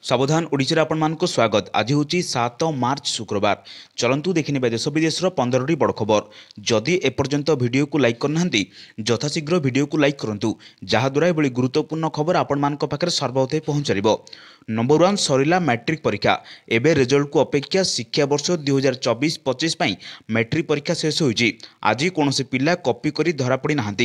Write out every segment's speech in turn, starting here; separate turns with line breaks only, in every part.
सावधान ओडिशा आपण स्वागत। आज हूँ 7 मार्च शुक्रवार। चलतु देखने देश विदेश 15टी बड़ खबर। जदि एपर्यंत वीडियो को लाइक करना यथाशीघ्र वीडियो को लाइक करूँ जहाद्वारा एभली गुरुत्वपूर्ण खबर आपण पाखे सर्वोदय पहुँच। नंबर 1 सरिला मैट्रिक परीक्षा। एवं रिजल्ट को अपेक्षा शिक्षा वर्ष 2024-25 मैट्रिक परीक्षा शेष होईछि। आज कौन पिला कॉपी करी धरा पड़ी ना।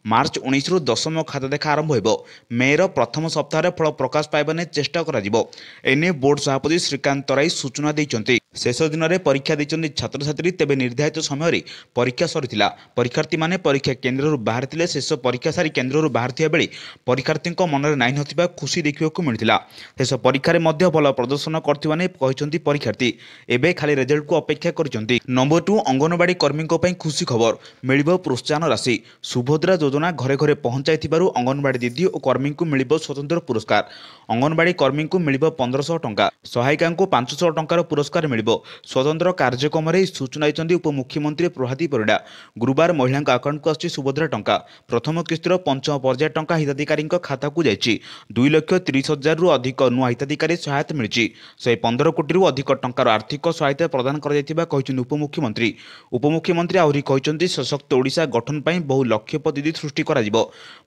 मार्च 19 रु दशम खाता देखा आरंभ हो। मे प्रथम सप्ताह फल प्रकाश पाइबा ने चेष्टा करा। एने बोर्ड सभापति श्रीकांत तराई सूचना देइचंती। शेष दिन में परीक्षा देइचंती छात्र छात्री। तेबे निर्धारित समय परीक्षा सरीथिला। परीक्षार्थी माने परीक्षा केन्द्र बाहर थिले। शेष परीक्षा सारी केन्द्र बाहर थिया बेले परीक्षार्थी मनरे नाई नथिबा खुशी देखिबाकू मिलिथिला। शेष परीक्षा रे भल प्रदर्शन करथिबाने कहिसंती परीक्षार्थी। एबे खाली रिजल्ट को अपेक्षा करिसंती। नंबर 2 अंगनवाड़ी कर्मी पई खुशी खबर। मिलिबो प्रोत्साहन राशि। सुभद्रा योजना घरे घरे पहुंचाइथिबारु अंगनवाड़ी दीदी और कर्मी को मिलिबो स्वतंत्र पुरस्कार। अंगनवाड़ी कर्मी को मिलिबो 1500 टंका। सहायिका को 500 टंकार पुरस्कार मिलिबो। स्वतंत्र कार्यक्रम में सूचना देइचंती उपमुख्यमंत्री प्रभाती परिडा। गुरुवार महिला अकाउंट को आछि सुभद्रा टंका। प्रथम किस्तिर पंचम पर्याय टंका हिताधिकारी खाता को जाइछि। 2,30,000 रु अधिक नुआ हिताधिकारी सहायता मिली। 115 कोटी रु अधिक टंकार आर्थिक सहायता प्रदान कर उपमुख्यमंत्री। उपमुख्यमंत्री आहरी कहते सशक्त ओडिशा गठन पर बहु लक्षपति दीदी सृष्टि करा जिवो।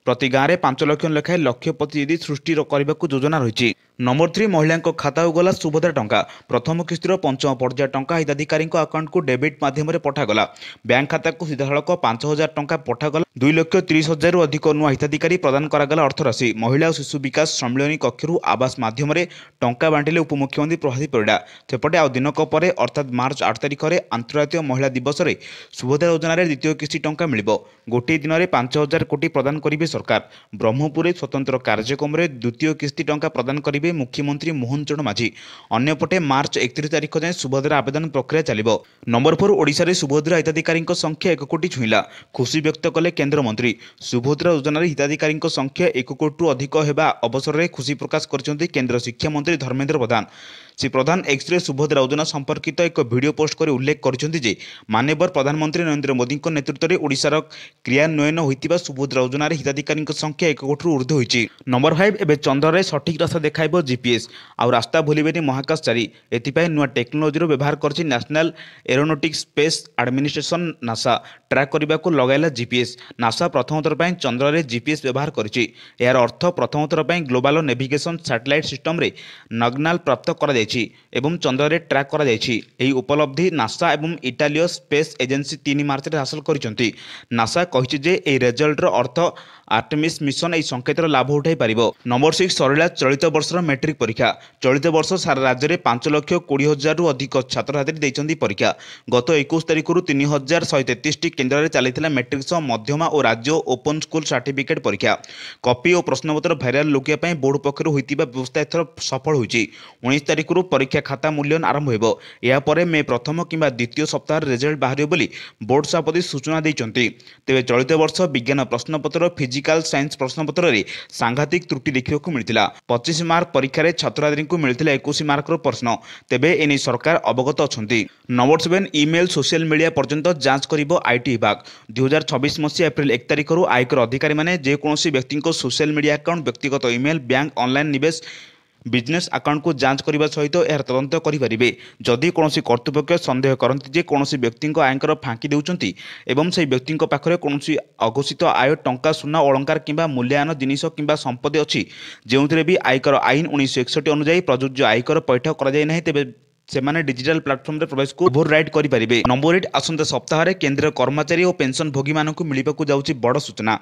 प्रति गाँव में 5 लाख लेखाएं लक्षपति दीदी सृष्टि करने योजना रही। नंबर 3 महिला खाता गला सुभद्रा टंका। प्रथम किस्तिर पंचम पर्याय टंका हिताधिकारी अकाउंट को डेबिट माध्यम पठागला। बैंक खाता को सीधासख 5,000 टंका पठागला। 2,30,000 रु अधिक नुआ हिताधिकारी प्रदान करागला अर्थराशि। महिला और शिशु विकास सम्मिलनी कक्षर आवास माध्यम टंका बांटिले उपमुख्यमंत्री प्रभाती परिडा। सेपटे आउ दिनक पर अर्थात मार्च 8 तारिख में अंतर्राष्ट्रीय महिला दिवस में सुभद्रा योजना द्वितीय किस्ती टंका मिलिबो। गोटे दिन में 5,000 कोटी प्रदान करेंगे सरकार। ब्रह्मपुर स्वतंत्र कार्यक्रम में द्वितीय किस्ती टंका प्रदान करेंगे मुख्यमंत्री मोहन चरण माझी। अन्यपटे मार्च 31 तारिख जाए सुभद्रा आवेदन प्रक्रिया चलिबो। नंबर 4 ओडिशा रे सुभद्रा हिताधिकारी संख्या 1 कोटी छुईला। खुशी व्यक्त कले केन्द्रमंत्री। सुभद्रा योजना हिताधिकारी संख्या 1 कोटी रु अधिक होगा अवसर में खुशी प्रकाश करछन्ती केन्द्र शिक्षा मंत्री धर्मेन्द्र प्रधान। श्री प्रधान एक्स रे सुभद्रा योजना संपर्कित एक वीडियो पोस्ट कर उल्लेख करछन्ती जे माननीय प्रधानमंत्री नरेंद्र मोदी नेतृत्व में ओडिशार क्रियान्वयन होइतिबा सुभद्रा योजना हिताधिकारी संख्या 1 कोटी रु ऊर्ध्व होइछि। नंबर 5 एबे चंद्र रे सठिक रास्ता देखाइबो जीपीएस। आउ रास्ता भूलिबेनी महाकाशचारी। एथिपाई नुआ टेक्नोलोजी व्यवहार करछि national aeronautics space administration NASA. Track करने को लगाइला जीपीएस। नासा प्रथम थर पर चंद्र रे जीपीएस व्यवहार करिछि। यार अर्थ प्रथम थर पर ग्लोबल नेविगेशन सैटेलाइट सिस्टम रे नग्नाल प्राप्त करा जायछि एवं चंद्र रे ट्रैक करा जायछि। एही उपलब्धि नासा एवं इटालियो स्पेस एजेंसी 3 मार्च रे हासिल करिसंती। नासा कहिछि जे एही रिजल्ट रो अर्थ आर्टेमिस मिशन एही संकेतर लाभ उठाई पारिबो। नंबर 6 सरिला चलित वर्षर मैट्रिक परीक्षा। चलित वर्ष सारा राज्य में 5,20,000 रु अधिक छात्र छात्री देइचंती परीक्षा। गत 21 तारिख रु 3,133 टी केन्द्र में चली मैट्रिक सह मध्यमा और राज्य ओपन स्कूल सर्टिफिकेट परीक्षा। कॉपी और प्रश्नपत्र भाइराल लोकिया बोर्ड पक्षर होइतिबा व्यवस्था एथर सफल होइछि। 19 तारिख रु परीक्षा खाता मूल्यांकन आरंभ होइबो। या परे मे प्रथम किंबा द्वितीय सप्ताह रिजल्ट बाहरियो बोली बोर्ड सभापति सूचना देइचंती। तेबे चलित वर्ष विज्ञान प्रश्नपत्र फिजिकल साइंस प्रश्नपत्र रे सांघातिक त्रुटि देखिबाकू मिलिथिला। 25 मार्क परीक्षा रे छात्रछात्री को मिलता 21 मार्क प्रश्न। तेबे एने सरकार अवगत अछंती। नंबर 7 ईमेल सोशल मीडिया पर्यंत जांच करिबो आईटी विभाग। 2026 मसीहा एप्रिल 1 तारिख रु आयकर अधिकारी माने जेकोसी व्यक्ति को सोशल मीडिया अकाउंट व्यक्तिगत ईमेल बैंक ऑनलाइन निवेश बिजनेस अकाउंट को जांच करने सहित यार तदंत करेंगे। जदि कौन कर्तृपक्ष सन्देह करती जे कौन व्यक्ति आयकर फांकी देउछंती एवं से व्यक्ति पाखरे कौन अघोषित आय टंका सुना अलंकार किंबा मूल्यवान जिनिस किंबा संपत्ति अच्छी जो भी आयकर आईन 1961 अनुଯାयी प्रযোज्य आयकर पैठ कर तेबे सेमाने डिजिटल प्लेटफॉर्म रे प्रवेश को ओभर राइड करि परिबे। नंबर 8 आसंता सप्ताह रे केंद्र कर्मचारी और पेंशन भोगी मानकु मिलिबाकू जाउची बड़ सूचना।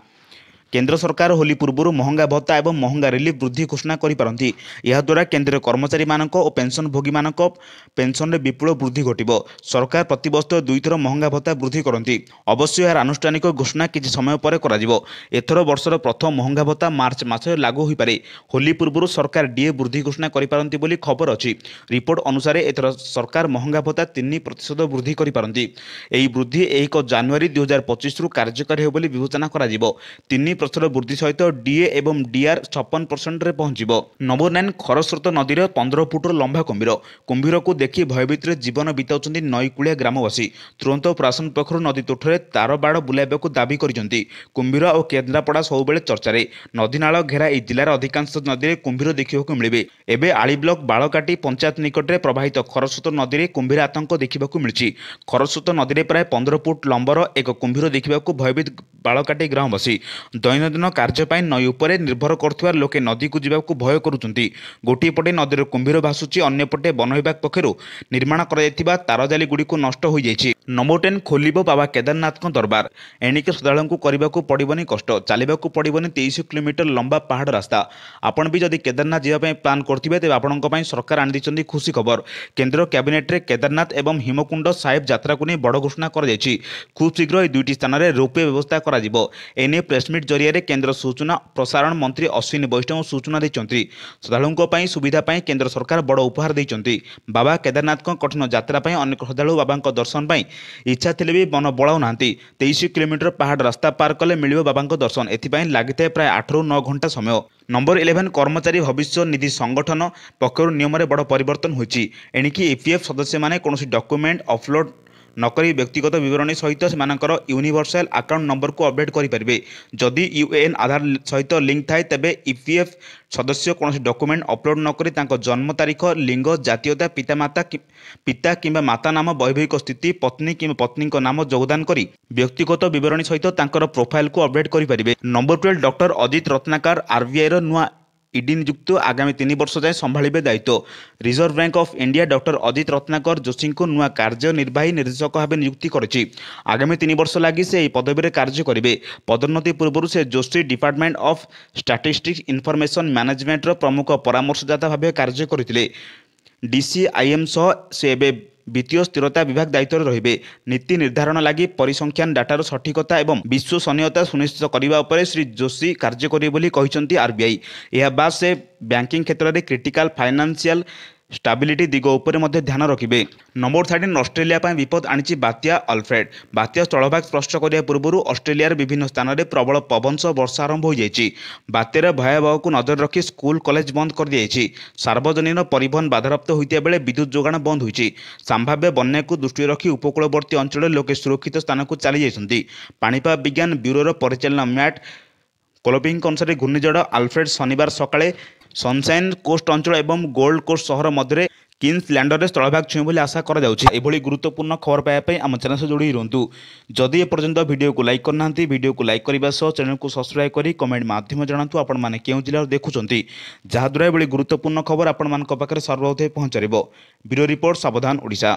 केंद्र सरकार होली पूर्व महंगा भत्ता और महंगा रिलीफ वृद्धि घोषणा करिपारंती। यह द्वारा केंद्र कर्मचारी मानक और पेंशन भोगी मानक पेंशन रे विपुल वृद्धि घटिबो। सरकार प्रतिवर्ष 2 थर महंगा भत्ता वृद्धि करती। अवश्य यार आनुष्ठानिक घोषणा किछि समय पर कराजिबो। एथर वर्षर प्रथम महंगा भत्ता मार्च मासरे लागू होई पारे। होली पूर्व सरकार डीए वृद्धि घोषणा करिपारंती बोली खबर अछि। रिपोर्ट अनुसार एथर सरकार महंगा भत्ता 3% वृद्धि करिपारंती। एही वृद्धि 1 जनवरी 2025 रु कार्यकारी हो बोली विवेचना कराजिबो। 3% 30% ବୃଦ୍ଧି ସହିତ ଡିଏ ଏବଂ ଡିଆର୍ 56%ରେ ପହଞ୍ଚିବ। ନମ୍ବର 9 ଖରସ୍ରୋତ ନଦୀର 15 ଫୁଟର ଲମ୍ବା କୁମ୍ଭୀର। କୁମ୍ଭୀରକୁ ଦେଖି ଭୟଭୀତରେ ଜୀବନ ବିତାଉଛନ୍ତି ନଈକୂଳିଆ ଗ୍ରାମବାସୀ। ତୁରନ୍ତ ପ୍ରଶାସନ ପକ୍ଷରୁ ନଦୀ ତୁଠରେ ତାର ବାଡ଼ ବୁଲାଇବାକୁ ଦାବି କରିଛନ୍ତି। କୁମ୍ଭୀର ଓ କେନ୍ଦ୍ରାପଡ଼ା ସବୁବେଳେ ଚର୍ଚ୍ଚାରେ। ନଦୀନାଳ ଘେରା ଏହି ଜିଲ୍ଲାର ଅଧିକାଂଶ ନଦୀରେ କୁମ୍ଭୀର ଦେଖିବାକୁ ମିଳିବେ। ଏବେ ଆଳି ବ୍ଲକ ବାଳକାଟି ପଞ୍ଚାୟତ ନିକଟରେ ପ୍ରବାହିତ ଖରସ୍ରୋତ ନଦୀରେ କୁମ୍ଭୀର ଆତଙ୍କ ଦେଖିବାକୁ ମିଳିଛି। ଖରସ୍ରୋତ ନଦୀରେ ପ୍ରାୟ 15 ଫୁଟ ଲମ୍ବର ଏକ କୁମ୍ଭୀର ଦେଖିବାକୁ ଭୟଭୀତ ବାଳକାଟି ଗ୍ରାମବାସୀ। ଦୈନନ୍ଦିନ କାର୍ଯ୍ୟ ପାଇଁ ନଈ ଉପରେ ନିର୍ଭର କରୁଥିବା ଲୋକେ ନଦୀକୁ ଯିବାକୁ ଭୟ କରୁଛନ୍ତି। ଗୋଟିଏ ପଟେ ନଦୀର କୁମ୍ଭୀର ଭାସୁଛି, ଅନ୍ୟପଟେ ବନ ବିଭାଗ ପକ୍ଷରୁ ନିର୍ମାଣ କରାଯାଇଥିବା ତାରଜାଲି ଗୁଡ଼ିକୁ ନଷ୍ଟ ହୋଇଯାଇଛି। ନମ୍ବର 10 ଖୋଲିବ ବାବା କେଦାରନାଥଙ୍କ ଦରବାର। ଏଣିକି ଶ୍ରଦ୍ଧାଳୁଙ୍କୁ କରିବାକୁ ପଡ଼ିବନି କଷ୍ଟ, ଚାଲିବାକୁ ପଡ଼ିବନି 23 କିଲୋମିଟର ଲମ୍ବା ପାହାଡ଼ ରାସ୍ତା। ଆପଣ ବି ଯଦି କେଦାରନାଥ ଯିବା ପାଇଁ ପ୍ଲାନ୍ କରୁଥିବେ ତେବେ ଆପଣଙ୍କ ପାଇଁ ସରକାର ଆଣିଦେଇଛନ୍ତି ଖୁସି ଖବର। କେନ୍ଦ୍ର କ୍ୟାବିନେଟ୍ରେ କେଦାରନାଥ ଏବଂ ହିମକୁଣ୍ଡ ସାହେବ ଯାତ୍ରାକୁ ନେଇ ବଡ଼ ଘୋଷଣା କରାଯାଇଛି। ଖୁବ୍ ଶୀଘ୍ର ଏହି ଦୁଇଟି ସ୍ଥାନରେ ରୋପୱେ ବ୍ୟବସ୍ଥା କରାଯିବ। ଏନେଇ ପ୍ରେସମିଟ୍ ଜରିଆରେ କେନ୍ଦ୍ର ସୂଚନା ପ୍ରସାରଣ ମନ୍ତ୍ରୀ ଅଶ୍ୱିନୀ ବୈଷ୍ଣବ ସୂଚନା ଦେଇଛନ୍ତି। ଶ୍ରଦ୍ଧାଳୁଙ୍କ ପାଇଁ ସୁବିଧା ପାଇଁ କେନ୍ଦ୍ର ସରକାର ବଡ଼ ଉପହାର ଦେଇଛନ୍ତି। ବାବା କେଦାରନାଥଙ୍କ କଠିନ ଯାତ୍ରା ପାଇଁ ଅନେକ ଶ୍ରଦ୍ଧାଳୁ ବାବାଙ୍କ ଦର୍ଶନ ପାଇଁ ଇଚ୍ଛା ଥିଲେ ବି ମନ ବଳାଉ ନାହାନ୍ତି। 23 କିଲୋମିଟର ପାହାଡ଼ ରାସ୍ତା ପାର କଲେ ମିଳିବ ବାବାଙ୍କ ଦର୍ଶନ। ଏଥିପାଇଁ ଲାଗିଥାଏ ପ୍ରାୟ 8ରୁ 9 ଘଣ୍ଟା ସମୟ। ନମ୍ବର 11 କର୍ମଚାରୀ ଭବିଷ୍ୟ ନିଧି ସଂଗଠନ ପକ୍ଷରୁ ନିୟମରେ ବଡ଼ ପରିବର୍ତ୍ତନ ହୋଇଛି। ଏଣିକି ଇପିଏଫ୍ ସଦସ୍ୟମାନେ କୌଣସି ଡକ୍ୟୁମେଣ୍ଟ ଅପଲୋଡ୍ ନକରି ବ୍ୟକ୍ତିଗତ ବିବରଣୀ ସହିତ ସେମାନଙ୍କର ୟୁନିଭର୍ସାଲ ଆକାଉଣ୍ଟ ନମ୍ବରକୁ ଅପଡେଟ୍ କରିପାରିବେ। ଯଦି ୟୁଏଏନ୍ ଆଧାର ସହିତ ଲିଙ୍କ ଥାଏ ତେବେ ଇପିଏଫ୍ ସଦସ୍ୟ କୌଣସି ଡକ୍ୟୁମେଣ୍ଟ ଅପଲୋଡ୍ ନକରି ତାଙ୍କ ଜନ୍ମ ତାରିଖ, ଲିଙ୍ଗ, ଜାତୀୟତା, ପିତା କିମ୍ବା ମାତା ନାମ, ବୈବାହିକ ସ୍ଥିତି, ପତ୍ନୀ କିମ୍ବା ପତ୍ନୀଙ୍କ ନାମ ଯୋଗଦାନ କରି ବ୍ୟକ୍ତିଗତ ବିବରଣୀ ସହିତ ତାଙ୍କର ପ୍ରୋଫାଇଲକୁ ଅପଡେଟ୍ କରିପାରିବେ। ନମ୍ବର 12 ଡକ୍ଟର ଅଜିତ ରତ୍ନାକର ଆରବିଆଇର ନୂଆ ଇଡି ନିଯୁକ୍ତ ଆଗାମୀ 3 ବର୍ଷ ଯାଏଁ ସମ୍ଭାଳିବେ ଦାୟିତ୍ୱ। Reserve bank of India doctor Ajit Ratnakar ଯୋଶୀଙ୍କୁ ନୂଆ କାର୍ଯ୍ୟନିର୍ବାହୀ ନିର୍ଦ୍ଦେଶକ ଭାବେ ନିଯୁକ୍ତି କରିଛି। ଆଗାମୀ 3 ବର୍ଷ ଲାଗି ସେ ଏହି ପଦବୀରେ କାର୍ଯ୍ୟ କରିବେ। ପଦୋନ୍ନତି ପୂର୍ବରୁ ସେ Joshi department of statistics information ମ୍ୟାନେଜମେଣ୍ଟର ପ୍ରମୁଖ ପରାମର୍ଶଦାତା ଭାବେ କାର୍ଯ୍ୟ କରିଥିଲେ। ଡିସିଆଇଏମ୍ ସହ ସେ ଏବେ ବିତ୍ତୀୟ ସ୍ଥିରତା ବିଭାଗ ଦାୟିତ୍ୱରେ ରହିବେ। ନୀତି ନିର୍ଦ୍ଧାରଣ ଲାଗି ପରିସଂଖ୍ୟାନ ଡାଟାର ସଠିକତା ଏବଂ ବିଶ୍ୱସନୀୟତା ସୁନିଶ୍ଚିତ କରିବା ଉପରେ ଶ୍ରୀ ଯୋଶୀ କାର୍ଯ୍ୟ କରିବେ ବୋଲି କହିଛନ୍ତି ଆରବିଆଇ। ଏହା ବାଦ୍ ସେ ବ୍ୟାଙ୍କିଂ କ୍ଷେତ୍ରରେ କ୍ରିଟିକାଲ ଫାଇନାନ୍ସିଆଲ ଷ୍ଟାବିଲିଟି ଦିଗ ଉପରେ ମଧ୍ୟ ଧ୍ୟାନ ରଖିବେ। ନମ୍ବର 13 ଅଷ୍ଟ୍ରେଲିଆ ପାଇଁ ବିପଦ ଆଣିଛି ବାତ୍ୟା ଅଲଫ୍ରେଡ୍। ବାତ୍ୟା ସ୍ଥଳଭାଗ ସ୍ପଷ୍ଟ କରିବା ପୂର୍ବରୁ ଅଷ୍ଟ୍ରେଲିଆର ବିଭିନ୍ନ ସ୍ଥାନରେ ପ୍ରବଳ ପବନ ସହ ବର୍ଷା ଆରମ୍ଭ ହୋଇଯାଇଛି। ବାତ୍ୟାର ଭୟାବହକୁ ନଜର ରଖି ସ୍କୁଲ କଲେଜ ବନ୍ଦ କରିଦିଆଯାଇଛି। ସାର୍ବଜନୀନ ପରିବହନ ବାଧାପ୍ରାପ୍ତ ହୋଇଥିବା ବେଳେ ବିଦ୍ୟୁତ୍ ଯୋଗାଣ ବନ୍ଦ ହୋଇଛି। ସମ୍ଭାବ୍ୟ ବନ୍ୟାକୁ ଦୃଷ୍ଟିରେ ରଖି ଉପକୂଳବର୍ତ୍ତୀ ଅଞ୍ଚଳରେ ଲୋକେ ସୁରକ୍ଷିତ ସ୍ଥାନକୁ ଚାଲିଯାଇଛନ୍ତି। ପାଣିପାଗ ବିଜ୍ଞାନ ବ୍ୟୁରୋର ପରିଚାଳନା ମ୍ୟାଟ୍ କୋଲପିଙ୍କ ଅନୁସାରେ ଘୂର୍ଣ୍ଣିଝଡ଼ ଆଲଫ୍ରେଡ୍ ଶନିବାର ସକାଳେ ସନସାଇନ୍ କୋଷ୍ଟ ଅଞ୍ଚଳ ଏବଂ ଗୋଲ୍ଡ କୋଷ୍ଟ ସହର ମଧ୍ୟରେ କିନ୍ସଲ୍ୟାଣ୍ଡରେ ସ୍ଥଳଭାଗ ଛୁଇଁବ ବୋଲି ଆଶା କରାଯାଉଛି। ଏଭଳି ଗୁରୁତ୍ୱପୂର୍ଣ୍ଣ ଖବର ପାଇବା ପାଇଁ ଆମ ଚ୍ୟାନେଲ ସହ ଯୋଡ଼ି ରୁହନ୍ତୁ। ଯଦି ଏପର୍ଯ୍ୟନ୍ତ ଭିଡ଼ିଓକୁ ଲାଇକ୍ କରିନାହାନ୍ତି, ଭିଡ଼ିଓକୁ ଲାଇକ୍ କରିବା ସହ ଚ୍ୟାନେଲକୁ ସବସ୍କ୍ରାଇବ୍ କରି କମେଣ୍ଟ ମାଧ୍ୟମରେ ଜଣାନ୍ତୁ ଆପଣମାନେ କେଉଁ ଜିଲ୍ଲାରୁ ଦେଖୁଛନ୍ତି, ଯାହାଦ୍ୱାରା ଏଭଳି ଗୁରୁତ୍ୱପୂର୍ଣ୍ଣ ଖବର ଆପଣମାନଙ୍କ ପାଖରେ ସର୍ବପ୍ରଥମେ ପହଞ୍ଚାରିବ। ବ୍ୟୁରୋ ରିପୋର୍ଟ, ସାବଧାନ ଓଡ଼ିଶା।